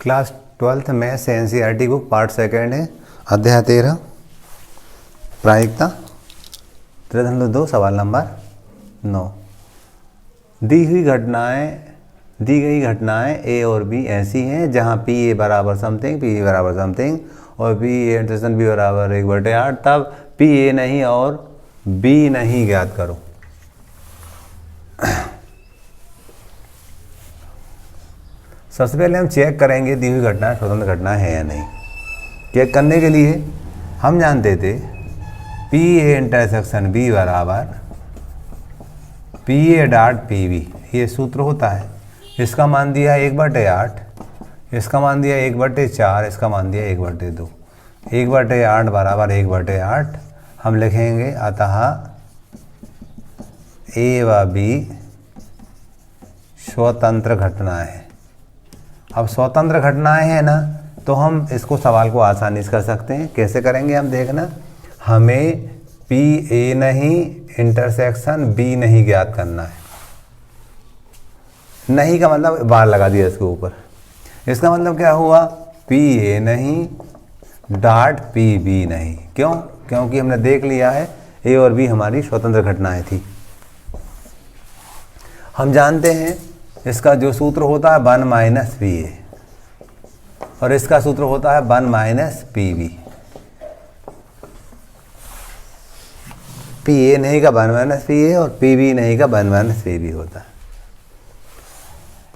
Class 12th में से NCERT book part second है, अध्याय 13 प्रायिकता, 2 सवाल नंबर 9। दी गई घटनाएं A और B ऐसी हैं जहां PA बराबर समथिंग, PB बराबर समथिंग और PA इंटरसेक्शन B बराबर 1/8, तब PA नहीं और B नहीं ज्ञात करो। सबसे पहले हम चेक करेंगे दी हुई घटना स्वतंत्र घटना है या नहीं। चेक करने के लिए हम जानते थे PA इंटरसेक्शन B बराबर PA डॉट PB, ये सूत्र होता है। इसका मान दिया 1/8, इसका मान दिया 1/4, इसका मान दिया 1/2। 1/8 बराबर 1/8 हम लिखेंगे, अतः A व B स्वतंत्र घटनाएं है। अब स्वतंत्र घटनाएं हैं ना, तो हम इसको सवाल को आसानी से कर सकते हैं। कैसे करेंगे हम देखना, हमें PA नहीं इंटरसेक्शन B नहीं ज्ञात करना है। नहीं का मतलब बार लगा दिया इसके ऊपर। इसका मतलब क्या हुआ, PA नहीं डॉट PB नहीं। क्यों? क्योंकि हमने देख लिया है A और B हमारी स्वतंत्र घटनाएं थी। हम जानते हैं इसका जो सूत्र होता है 1 - PA और इसका सूत्र होता है 1 - PB। PA नहीं का 1 - PA और PB नहीं का 1 - PB होता है।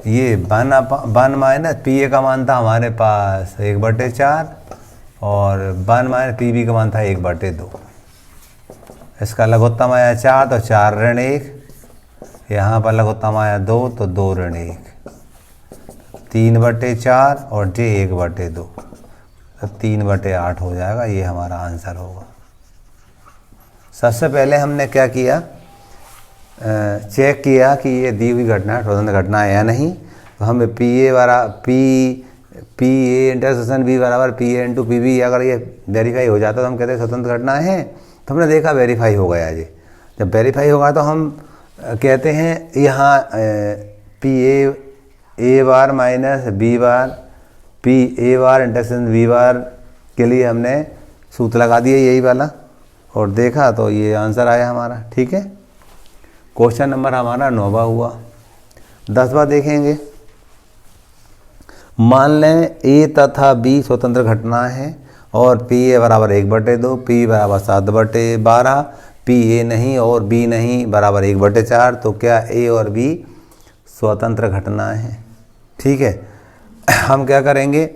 ये 1 - PA का मान था हमारे पास 1/4 और 1 - PB का मान था 1/2। इसका लघुत्तम आया 4 तो 4 ऋण 1, यहाँ पर लघुत्तम आया 2 तो 2 ऋण 1, 3/4 और J 1/2 तो 3/8 हो जाएगा। ये हमारा आंसर होगा। सबसे पहले हमने क्या किया, चेक किया कि ये दी हुई घटना स्वतंत्र घटना है या नहीं। तो हमें PA इंटरसेक्शन B बराबर PA इंटू PB अगर ये वेरीफाई हो जाता तो हम कहते हैं स्वतंत्र घटना है। तो हमने देखा वेरीफाई हो गया। ये जब वेरीफाई होगा तो हम कहते हैं यहाँ PA A bar minus B bar PA bar intersection B बार के लिए हमने सूत्र लगा दिया यही वाला और देखा तो ये आंसर आया हमारा। ठीक है, क्वेश्चन नंबर हमारा 9वां हुआ। 10वां देखेंगे। मान लें A तथा B स्वतंत्र घटना है और PA बराबर 1/2, PB बराबर 7/12, PA नहीं और B नहीं बराबर 1/4, तो क्या A और B स्वतंत्र घटना है। ठीक है, हम क्या करेंगे,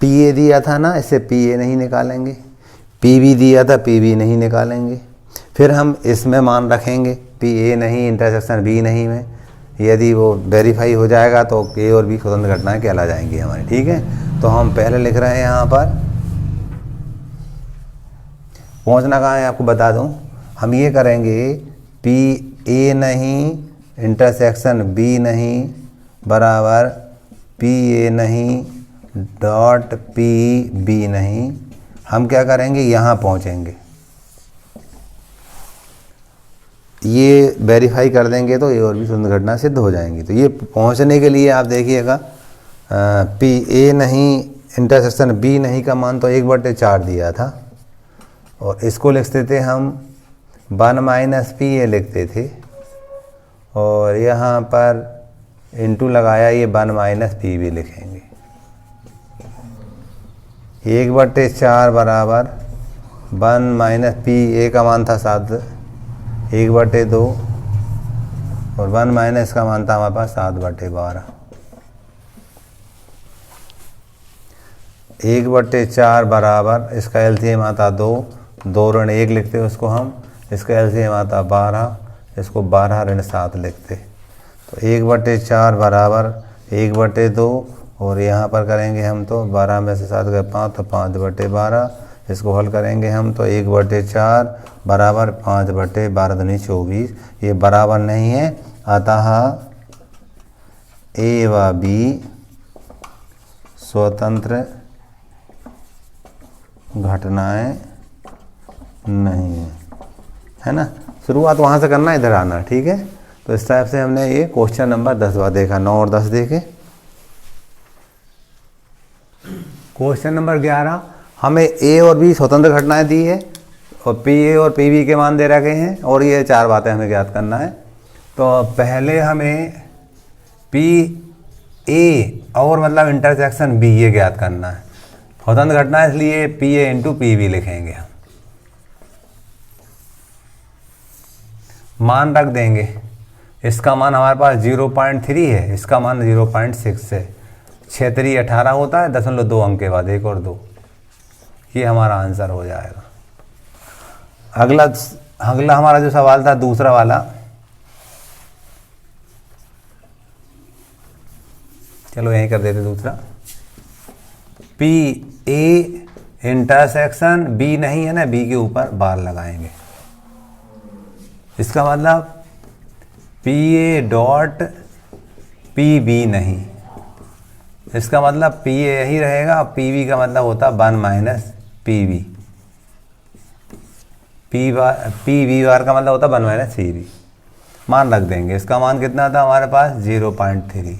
PA दिया था ना, इससे PA नहीं निकालेंगे, PB दिया था PB नहीं निकालेंगे। फिर हम इसमें मान रखेंगे PA नहीं इंटरसेक्शन B नहीं में, यदि वो वेरीफाई हो जाएगा तो A और B स्वतंत्र घटनाएं कहला जाएंगी हमारी। ठीक है, तो हम पहले लिख रहे हैं यहाँ पर, पहुँचना कहाँ है आपको बता दूँ। हम ये करेंगे PA नहीं इंटरसेक्शन B नहीं बराबर PA नहीं डॉट PB नहीं। हम क्या करेंगे, यहाँ पहुँचेंगे, ये वेरीफाई कर देंगे तो A और B स्वतंत्र घटना सिद्ध हो जाएंगी। तो ये पहुँचने के लिए आप देखिएगा PA नहीं इंटरसेक्शन B नहीं का मान तो 1/4 दिया था और इसको लिखते थे हम 1 - PA लिखते थे और यहाँ पर इंटू लगाया, ये 1 - PB लिखेंगे। 1/4 बराबर 1 - PA का मान था 7 1/2 और 1 - का मान था हमारे पास 7/12। 1/4 बराबर इसका एलसीएम आता 2, 2 ऋण 1 लिखते हैं उसको हम, इसका एलसीएम आता 12, इसको 12 ऋण 7 लिखते। तो 1/4 बराबर 1/2 और यहाँ पर करेंगे हम तो 12 में से 7 गए 5 तो 5/12। इसको हल करेंगे हम तो 1/4 बराबर 5/12 दूनी 24, ये बराबर नहीं है, अतः A व B स्वतंत्र घटनाएं नहीं है ना। शुरुआत वहाँ से करना, इधर आना। ठीक है, तो इस टाइप से हमने ये क्वेश्चन नंबर 10वां देखा। 9 और 10 देखे। क्वेश्चन नंबर 11, हमें ए और बी स्वतंत्र घटनाएं दी है और पी ए और पी बी के मान दे रखे हैं और ये 4 बातें हमें ज्ञात करना है। तो पहले हमें पी ए और मतलब इंटरसेक्शन बी ये ज्ञात करना है। स्वतंत्र घटना इसलिए P A into P B लिखेंगे हम, मान रख देंगे। इसका मान हमारे पास 0.3 है, इसका मान 0.6 है। 6 3 18 होता है, 0.2 अंक के बाद 1 और 2, ये हमारा आंसर हो जाएगा। अगला हमारा जो सवाल था दूसरा वाला, चलो यहीं कर देते दूसरा। पी ए इंटरसेक्शन बी नहीं है ना, बी के ऊपर बार लगाएंगे। इसका मतलब P A dot P B नहीं, इसका मतलब पी ए यही रहेगा। पी बी का मतलब होता 1 minus P B. P B bar का मतलब होता 1 माइनस सी बी। मान रख देंगे। इसका मान कितना था हमारे पास 0.3,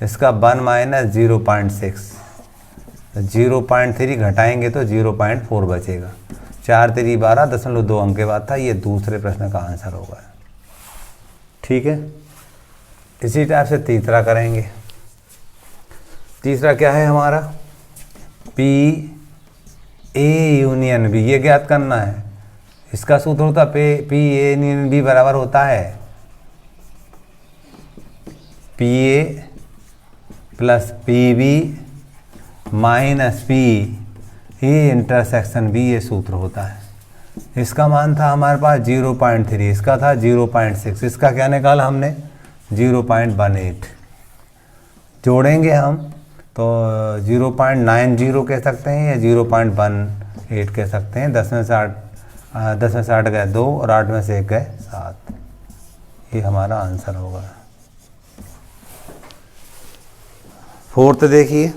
इसका 1 माइनस 0.6, 0.3 घटाएंगे तो 0.4 बचेगा। 4 3 12, 0.2 अंक के बाद था। ये दूसरे प्रश्न का आंसर होगा। ठीक है, इसी टाइप से तीसरा करेंगे। तीसरा क्या है हमारा, पी ए यूनियन बी, ये ज्ञात करना है। इसका सूत्र होता पी ए यूनियन बी बराबर होता है P A plus P B minus P A intersection B, ये सूत्र होता है। इसका मान था हमारे पास 0.3, इसका था 0.6, इसका क्या निकाला हमने 0.18। जोड़ेंगे हम तो 0.90 कह सकते हैं या 0.18 कह सकते हैं। 10 में से 8 गए 2 और 8 में से 1 गए 7, ये हमारा आंसर होगा। फोर्थ देखिए,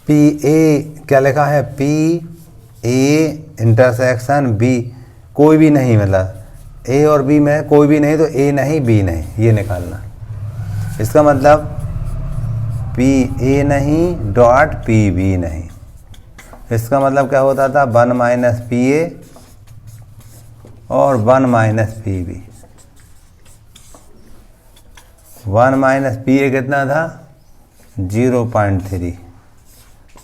पी ए क्या लिखा है, पी ए इंटरसेक्शन बी, कोई भी नहीं, मतलब ए और बी में कोई भी नहीं तो ए नहीं बी नहीं, ये निकालना। इसका मतलब पी ए नहीं डॉट पी बी नहीं। इसका मतलब क्या होता था 1 माइनस पी ए और 1 minus P B. 1 minus P A कितना था 0.3,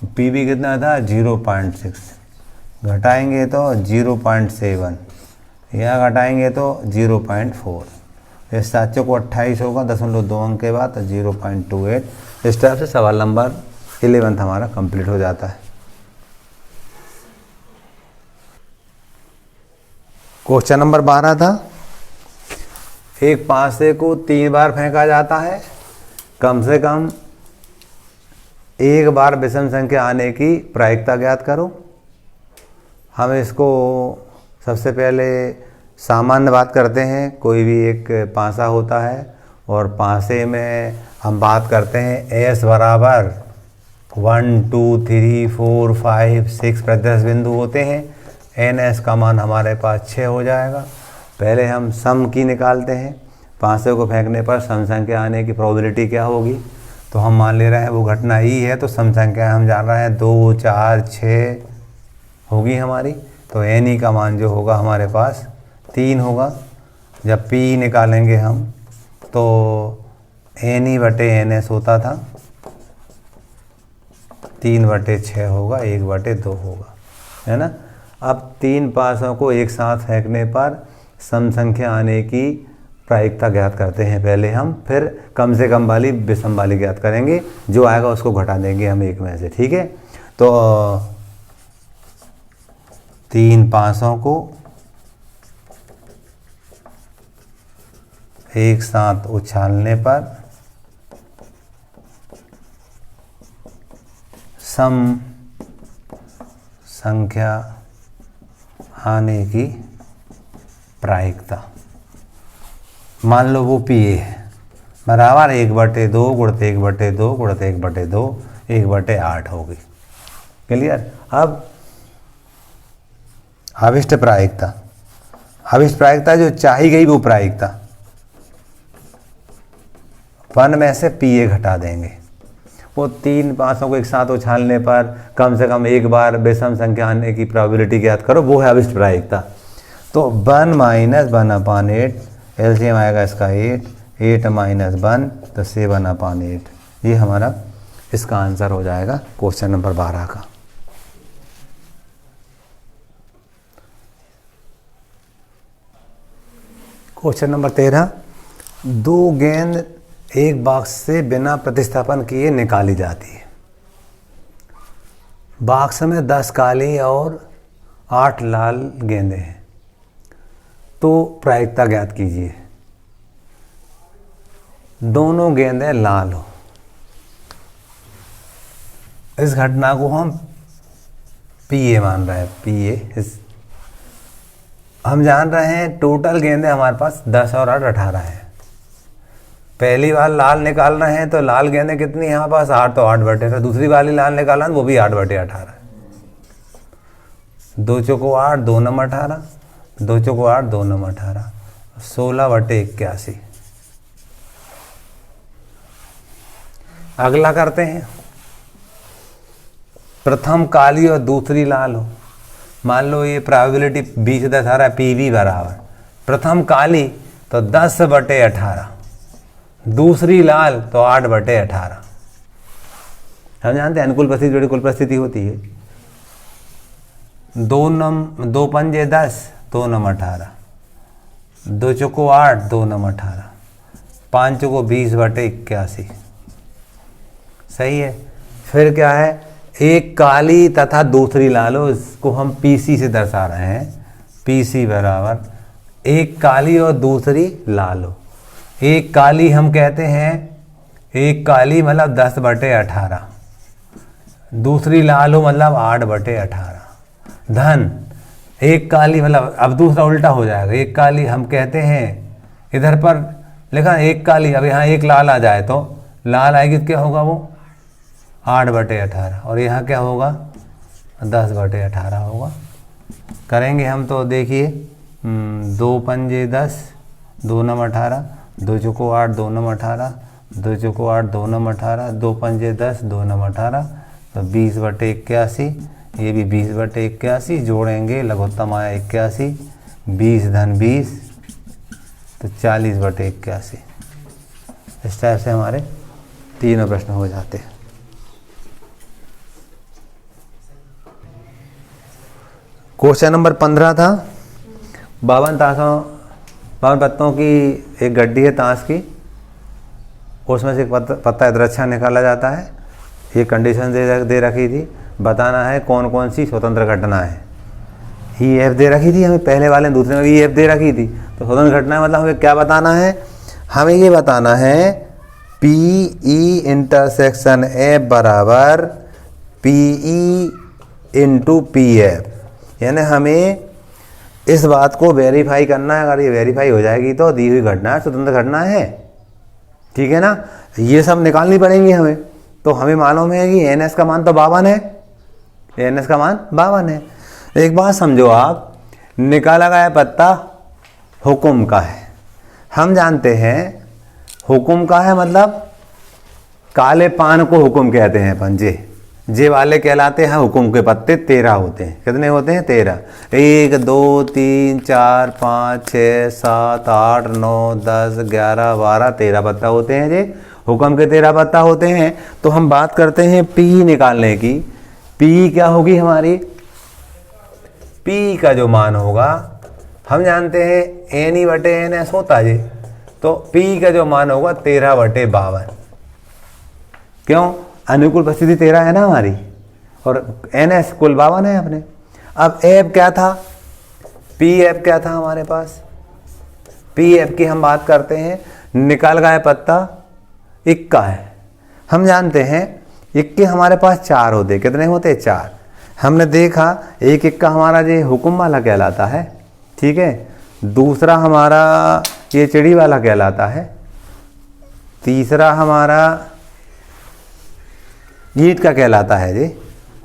पी बी कितना था 0.6, घटाएंगे तो 0.7, यहाँ घटाएंगे तो 0.4। इस 7 को 28 होगा, 0.2 अंक के बाद 0.28। इस तरह से सवाल नंबर 11 हमारा कंप्लीट हो जाता है। क्वेश्चन नंबर 12 था, एक पासे को 3 बार फेंका जाता है, कम से कम 1 बार विषम संख्या आने की प्रायिकता ज्ञात करो। हम इसको सबसे पहले सामान्य बात करते हैं। कोई भी एक पासा होता है और पासे में हम बात करते हैं एस बराबर 1 2 3 4 5 6 प्रत्यक्ष बिंदु होते हैं। एन एस का मान हमारे पास 6 हो जाएगा। पहले हम सम की निकालते हैं। पासे को फेंकने पर सम संख्या आने की प्रोबेबिलिटी क्या होगी, तो हम मान ले रहे हैं वो घटना ही है, तो सम संख्या हम जान रहे हैं 2 4 6 होगी हमारी। तो एन ई का मान जो होगा हमारे पास 3 होगा। जब पी निकालेंगे हम तो एन ई बटे एन एस होता था 3/6 होगा, 1/2 होगा, है ना। अब 3 पासों को एक साथ फेंकने पर सम संख्या आने की प्रायिकता ज्ञात करते हैं पहले हम, फिर कम से कम वाली विषम वाली ज्ञात करेंगे। जो आएगा उसको घटा देंगे हम एक में से, ठीक है। तो 3 पासों को एक साथ उछालने पर सम संख्या आने की प्रायिकता, मान लो वो पी ए है, बराबर 1/2 गुणित 1/2 गुणित 1/2 1/8 होगी। क्लियर। अब अभिष्ट प्रायिकता, अभिष्ट प्रायिकता जो चाही गई वो प्रायिकता, 1 में से पी ए घटा देंगे। वो 3 पाँचों को एक साथ उछालने पर कम से कम एक बार विषम संख्या आने की प्रोबेबिलिटी ज्ञात करो, वो है अभिष्ट प्रायिकता। तो 1 - 1/8, एलसीएम आएगा इसका 8, 8 - 1 तो 7/8। ये हमारा इसका आंसर हो जाएगा क्वेश्चन नंबर 12 का। क्वेश्चन नंबर 13, 2 गेंद एक बॉक्स से बिना प्रतिस्थापन किए निकाली जाती है। बॉक्स में 10 काली और 8 लाल गेंदें हैं, तो प्रायिकता ज्ञात कीजिए। दोनों गेंदें लाल हो। इस घटना को हम पी ए मान रहे हैं, पी ए। हम जान रहे हैं टोटल गेंदें हमारे पास 10 और 8 18 है। पहली बार लाल निकाल रहे हैं तो लाल गेंदें कितनी है हमारे पास 8, तो 8/18। दूसरी वाली लाल निकालना है वो भी 8/18। 2 चौको 8, 2 नम 18, 2 चौको 8, 2 नम 18, 16/81। अगला करते हैं, प्रथम काली और दूसरी लाल हो। मान लो ये प्रोबेबिलिटी 20/10 आ रहा है, पीवी बराबर प्रथम काली तो 10/18, दूसरी लाल तो 8/18। हम जानते हैं अनुकूल परिस्थिति प्रतिकूल परिस्थिति होती है। 2 पंजे 10, 2 नम 18, 2 चौको 8, 2 नम 18, 5 चौको 20/81। सही है। फिर क्या है, एक काली तथा दूसरी लाल हो, इसको हम पीसी से दर्शा रहे हैं। पीसी बराबर एक काली और दूसरी लाल हो। एक काली हम कहते हैं, एक काली मतलब 10/18, दूसरी लाल हो मतलब 8/18। धन एक काली मतलब अब दूसरा उल्टा हो जाएगा। एक काली हम कहते हैं, इधर पर लिखा एक काली, अब यहाँ एक लाल आ जाए तो लाल आएगी तो क्या होगा, वो 8/18, और यहाँ क्या होगा 10/18 होगा। करेंगे हम तो देखिए, 2 पंजे 10, 2 नम 18, 2 चौको 8, 2 नम 18, 2 चौको 8, 2 नम 18, 2 पंजे 10, 2 नम 18, तो 20/81। ये भी 20/81 जोड़ेंगे, लघुत्तम आया 81, 20 धन 20 तो 40/81। इस टाइप से हमारे तीनों प्रश्न हो जाते हैं। क्वेश्चन नंबर 15 था, 52 पत्तों की एक गड्डी है ताश की, उसमें से एक पत्ता इधर अच्छा निकाला जाता है। ये कंडीशन दे रखी थी, बताना है कौन कौन सी स्वतंत्र घटना है। ई एफ दे रखी थी हमें, पहले वाले दूसरे में भी ई एफ दे रखी थी। तो स्वतंत्र घटना मतलब हमें क्या बताना है, हमें ये बताना है पी ई इंटरसेक्शन एफ बराबर P E into P F. यानी हमें इस बात को वेरीफाई करना है। अगर ये वेरीफाई हो जाएगी तो दी हुई घटना स्वतंत्र घटना है, ठीक है ना। ये सब निकालनी पड़ेंगी हमें। तो हमें मालूम है कि एन एस का मान तो 52 है, एन एस का मान 52 है। एक बात समझो आप, निकाला गया पत्ता हुक्म का है। हम जानते हैं हुक्म का है मतलब काले पान को हुक्म कहते हैं अपन। जे वाले कहलाते हैं हुक्म के पत्ते 13 होते हैं। कितने होते हैं 13। 1 2 3 4 5 6 7 8 9 10 11 12 13 पत्ता होते हैं। जे हुक्म के 13 पत्ता होते हैं। तो हम बात करते हैं पी निकालने की। पी क्या होगी हमारी, पी का जो मान होगा हम जानते हैं NE/NS होता है। तो पी का जो मान होगा 13/52। क्यों, अनुकूल परिस्थिति 13 है ना हमारी, और NS कुल 52 है अपने। अब एफ क्या था, पी एफ क्या था हमारे पास, पी एफ की हम बात करते हैं। निकाल गया पत्ता इक्का है। हम जानते हैं इक्के हमारे पास 4 होते। कितने होते, 4। हमने देखा एक इक्का हमारा ये हुक्म वाला कहलाता है, ठीक है। दूसरा हमारा ये चिड़ी वाला कहलाता है। तीसरा हमारा ईंट का कहलाता है जी,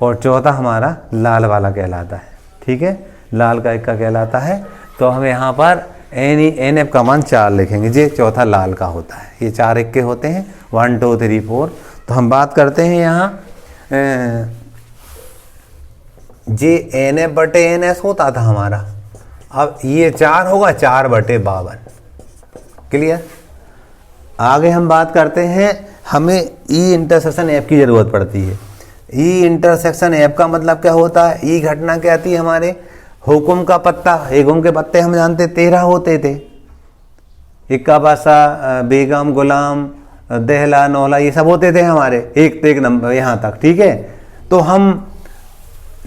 और चौथा हमारा लाल वाला कहलाता है, ठीक है। लाल का इक्का कहलाता है। तो हम यहाँ पर एन एफ का मान 4 लिखेंगे। जे चौथा लाल का होता है, ये 4 इक्के होते हैं, 1 2 3 4। तो हम बात करते हैं यहाँ जे एन एफ बटे एन एस होता था हमारा, अब ये 4 होगा 4 बटे 52। क्लियर। आगे हम बात करते हैं, हमें ई इंटरसेक्शन एफ की ज़रूरत पड़ती है। ई इंटरसेक्शन एफ का मतलब क्या होता है? ई घटना क्या आती है हमारे हुक्म का पत्ता। हुक्म के पत्ते हम जानते 13 होते थे, इक्का बासा, बेगम, गुलाम, दहला, नौला, ये सब होते थे हमारे एक नंबर यहाँ तक। ठीक है, तो हम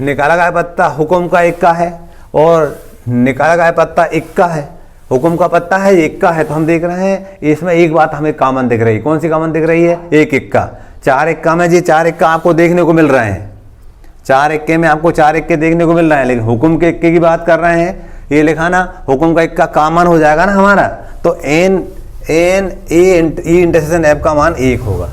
निकाला गया पत्ता हुक्म का इक्का है और निकाला गया पत्ता इक्का है, हुक्म का पत्ता है इक्का है। तो हम देख रहे हैं इसमें एक बात हमें कॉमन दिख रही है। कौन सी कॉमन दिख रही है? एक इक्का। 4 इक्का में जी 4 इक्का आपको देखने को मिल रहे हैं, 4 इक्के में आपको 4 इक्के देखने को मिल रहे हैं, लेकिन हुक्म के इक्के की बात कर रहे हैं। ये लिखा ना, हुक्म का इक्का कॉमन हो जाएगा ना हमारा, तो एन ई इंटरसेक्शन एफ का मान 1 होगा।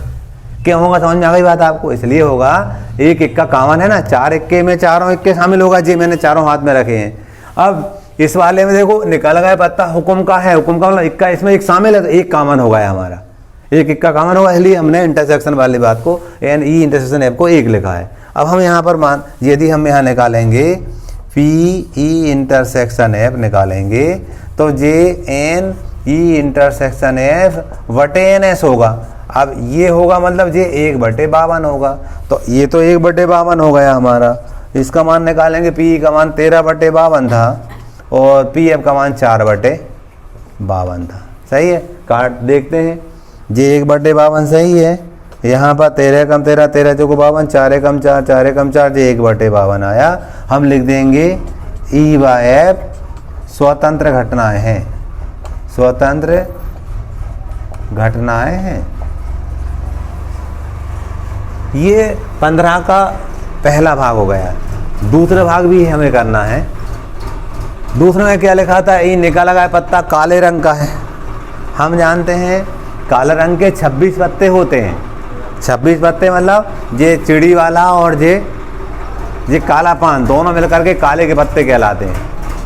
क्यों होगा? समझ में आ गई बात आपको? इसलिए होगा, एक इक्का कॉमन है ना, 4 इक्के में चारों इक्के शामिल होगा। जी मैंने चारों हाथ में रखे हैं। अब इस वाले में देखो निकाला गया पत्ता हुक्म का है, हुक्म का मतलब इक्का, इसमें एक शामिल है तो एक कॉमन हो गया हमारा, एक इक्का कॉमन होगा। इसलिए हमने इंटरसेक्शन वाली बात को एन ई इंटरसेक्शन एफ को 1 लिखा है। अब हम यहाँ पर मान, यदि हम यहाँ निकालेंगे पी ई इंटरसेक्शन एफ निकालेंगे तो J N E intersection F बटे एन एस होगा। अब ये होगा मतलब जे 1/52 होगा, तो ये तो 1/52 हो गया हमारा। इसका मान निकालेंगे, पी का मान 13/52 था और पी एफ का मान 4/52 था। सही है, काट देखते हैं। जे 1/52 सही है। यहाँ पर 13 कम 13, 13 चौको 52, 4 कम 4, 4 कम 4, जे 1/52 आया। हम लिख देंगे ई बाय एफ स्वतंत्र घटनाएं हैं, स्वतंत्र घटनाएं हैं। ये 15 का पहला भाग हो गया। दूसरा भाग भी हमें करना है। दूसरे में क्या लिखा था? ये निकाला गया पत्ता काले रंग का है। हम जानते हैं काले रंग के 26 पत्ते होते हैं। 26 पत्ते मतलब ये चिड़ी वाला और ये काला पान दोनों मिलकर के काले के पत्ते कहलाते हैं।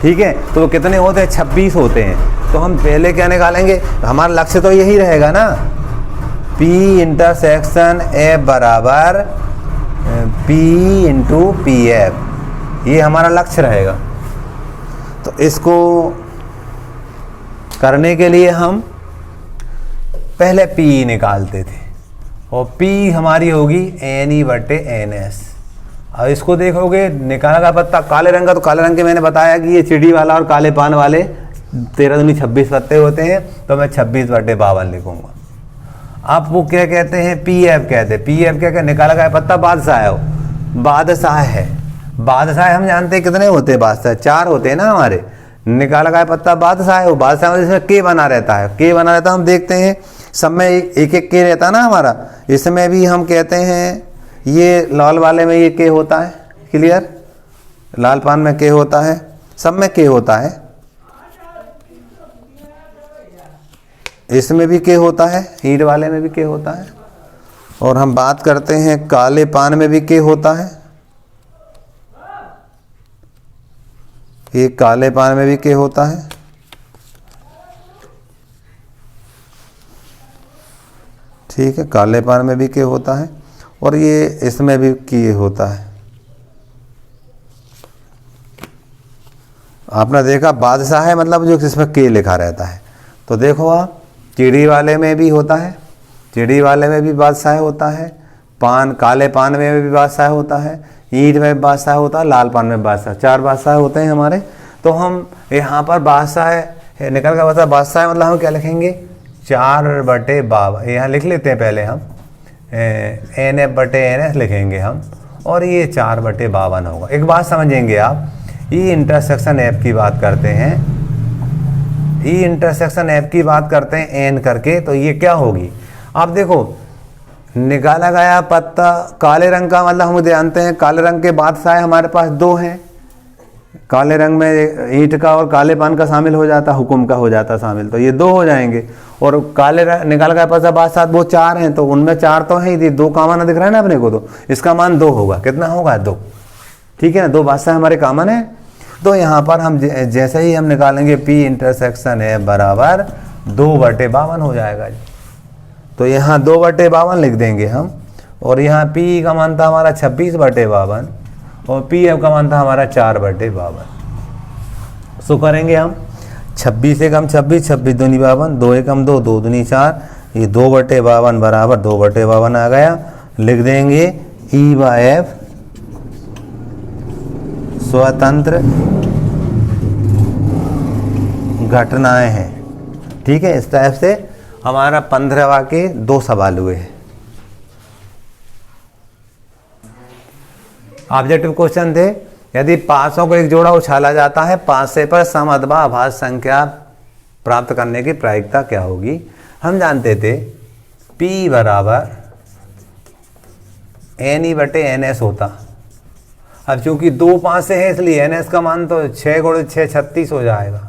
ठीक है, तो कितने होते हैं? 26 होते हैं। तो हम पहले क्या निकालेंगे? हमारा लक्ष्य तो यही रहेगा ना, पी इंटरसेक्शन एफ बराबर पी इंटू पी एफ, ये हमारा लक्ष्य रहेगा। तो इसको करने के लिए हम पहले पी निकालते थे और पी हमारी होगी एन ई बटे एन एस। अब इसको देखोगे निकाला का पत्ता काले रंग का, तो काले रंग के मैंने बताया कि ये चिड़ी वाला और काले पान वाले 13 दूनी 26 पत्ते होते हैं, तो मैं 26/52 लिखूंगा। आप वो क्या कहते हैं? पी एफ कहते हैं। पी एफ क्या निकाला गया पत्ता बादशाह है, बादशाह है। बादशाह हम जानते हैं कितने होते हैं? बादशाह 4 होते हैं ना हमारे। निकाला गया पत्ता बादशाह है, वो बादशाह में जिसमें के बना रहता है, के बना रहता है। हम देखते हैं सब में एक एक के रहता है ना हमारा। इसमें भी हम कहते हैं ये लाल वाले में ये के होता है। क्लियर, लाल पान में के होता है, सब में के होता है। इसमें भी के होता है, ईंट वाले में भी के होता है। और हम बात करते हैं काले पान में भी के होता है, ये काले पान में भी के होता है। ठीक है, काले पान में भी के होता है और ये इसमें भी के होता है। आपने देखा बादशाह है मतलब जो जिसमें के लिखा रहता है। तो देखो आप, चिड़ी वाले में भी होता है, चिड़ी वाले में भी बादशाह होता है, पान काले पान में भी बादशाह होता है, ईंट में भी बादशाह होता है, लाल पान में बादशाह, 4 बादशाह होते हैं हमारे। तो हम यहाँ पर बादशाह निकल का बता, बादशाह मतलब हम क्या लिखेंगे? 4/52 यहाँ लिख लेते हैं पहले हम, एन एफ बटे एन एस लिखेंगे हम, और ये 4/52 होगा। एक बात समझेंगे आप, ई इंटरसेक्शन एफ की बात करते हैं, ई इंटरसेक्शन एफ की बात करते हैं एन करके, तो ये क्या होगी? आप देखो निकाला गया पत्ता काले रंग का मतलब हम जानते हैं काले रंग के बादशाह हमारे पास 2 हैं। काले रंग में ईंट का और काले पान का शामिल हो जाता, हुक्म का हो जाता शामिल, तो ये 2 हो जाएंगे। और काले निकाला गया पत्ता बादशाह वो 4 हैं, तो उनमें 4 तो है ही, 2 कॉमन दिख रहा है ना अपने को, तो इसका मान 2 होगा। कितना होगा? 2। ठीक है ना, 2 बादशाह हमारे कॉमन है। तो यहाँ पर हम जैसे ही हम निकालेंगे P इंटरसेक्शन F बराबर 2/52 हो जाएगा जी। तो यहाँ 2/52 लिख देंगे हम, और यहाँ P का मान था हमारा 26/52 और PF का मान था हमारा 4/52। सो करेंगे हम 26 एकम 26, 26 दूनी 52, 2 एकम 2, 2 दूनी 4, ये 2/52 बराबर 2/52 आ गया। लिख देंगे E/F स्वतंत्र घटनाएं हैं। ठीक है, इस टाइप से हमारा 15वां के 2 सवाल हुए हैं। ऑब्जेक्टिव क्वेश्चन थे, यदि 500 को एक जोड़ा उछाला जाता है 500 पर सम अथवा अभाज्य संख्या प्राप्त करने की प्रायिकता क्या होगी। हम जानते थे P बराबर NE/NS होता। अब चूंकि 2 5 से है इसलिए NS का मान तो 6 × 6 36 हो जाएगा।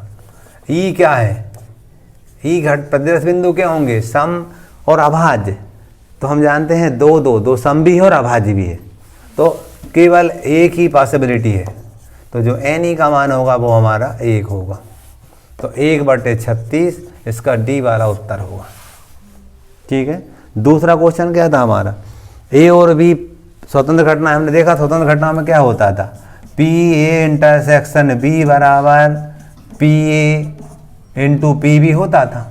E क्या है, E घट प्रतिदर्श बिंदु क्या होंगे, सम और अभाज्य। तो हम जानते हैं 2 2 2 सम भी है और अभाज्य भी है, तो केवल एक ही पॉसिबिलिटी है। तो जो NE का मान होगा वो हमारा 1 होगा। तो 1/36 इसका D वाला उत्तर होगा। ठीक है, दूसरा क्वेश्चन क्या था हमारा, A और B स्वतंत्र घटना। हमने देखा स्वतंत्र घटना में क्या होता था, PA इंटरसेक्शन B बराबर PA × PB होता था,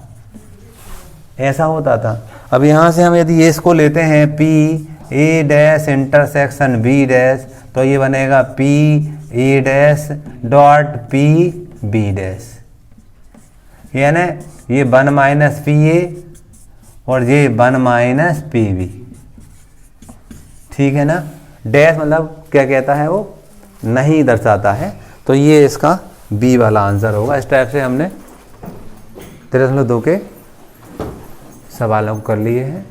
ऐसा होता था। अब यहाँ से हम यदि इसको लेते हैं PA' इंटरसेक्शन B', तो ये बनेगा PA' डॉट PB', यानी ये 1 - PA और ये 1 - PB। ठीक है ना, डैश मतलब क्या कहता है, वो नहीं दर्शाता है। तो ये इसका B वाला आंसर होगा। इस टाइप से हमने 3.2 के सवालों को कर लिए हैं।